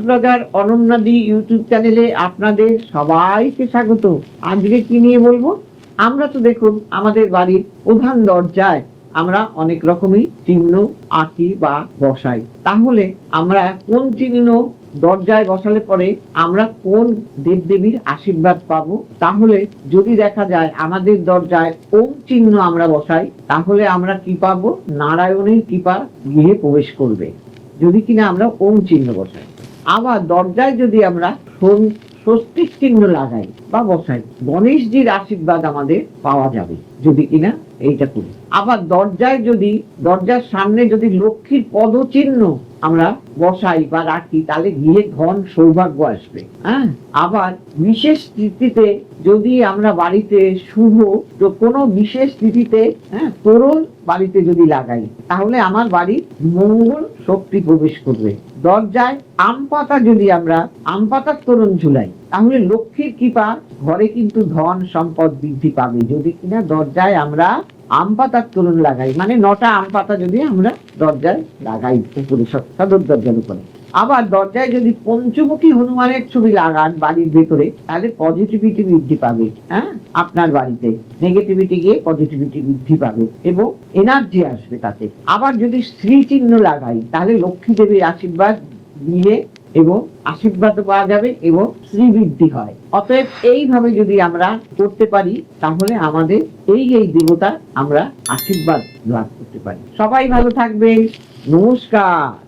Blogger অনন্যাদি YouTube চ্যানেলে আপনাদের সবাইকে স্বাগত। আজকে কি নিয়ে বলবো? আমরা তো দেখুন আমাদের বাড়ির প্রধান দরজায় আমরা অনেক রকমই চিহ্ন আঁকি বা বসাই। তাহলে আমরা কোন চিহ্ন দরজায় বসালে পরে আমরা কোন দেবদেবীর আশীর্বাদ পাবো? তাহলে যদি দেখা যায় আমাদের দরজায় ওম চিহ্ন আমরা বসাই, তাহলে আমরা কি পাবো? নারায়ণের কৃপা গৃহে প্রবেশ করবে, যদি কিনা আমরা ওম চিহ্ন বসাই। আবার দরজায় যদি আমরা স্বস্তিক চিহ্ন লাগাই বা বসাই, গণেশজির আশীর্বাদ আমাদের পাওয়া যাবে, যদি কিনা এইটা করি। আবার দরজার সামনে যদি লক্ষ্মীর পদচিহ্ন আমরা বসাই বা রাখি, তাহলে গৃহে ধন সৌভাগ্য আসবে। আবার বিশেষ তিথিতে যদি আমরা বাড়িতে শুভ কোনো বিশেষ তিথিতে তোরণ বাড়িতে যদি লাগাই, তাহলে আমার বাড়ির মঙ্গল শক্তি প্রবেশ করবে। দরজায় আম পাতা যদি আমরা আম পাতার তোরণ ঝুলাই, তাহলে লক্ষ্মীর কৃপা ঘরে কিন্তু ধন সম্পদ বৃদ্ধি পাবে, যদি কিনা দরজায় আমরা আম পাতার তোরণ লাগাই। মানে 9টা আম পাতা যদি আমরা দরজায় লাগাই উপরে, সদর দরজার উপরে। আবার দরজায় যদি পঞ্চমুখী হনুমানের ছবি লাগান বাড়ির ভেতরে, তাহলে পজিটিভিটি বৃদ্ধি পাবে। আপনার বাড়িতে নেগেটিভিটি গিয়ে পজিটিভিটি বৃদ্ধি পাবে এবং এনার্জি আসবে তাতে। আবার যদি স্ত্রী চিহ্ন লাগাই, তাহলে লক্ষ্মী দেবীর আশীর্বাদ নিয়ে এবং আশীর্বাদ পাওয়া যাবে এবং শ্রীবৃদ্ধি হয়। অতএব এইভাবে যদি আমরা করতে পারি, তাহলে আমাদের এই দেবতা আমরা আশীর্বাদ লাভ করতে পারি। সবাই ভালো থাকবে। নমস্কার।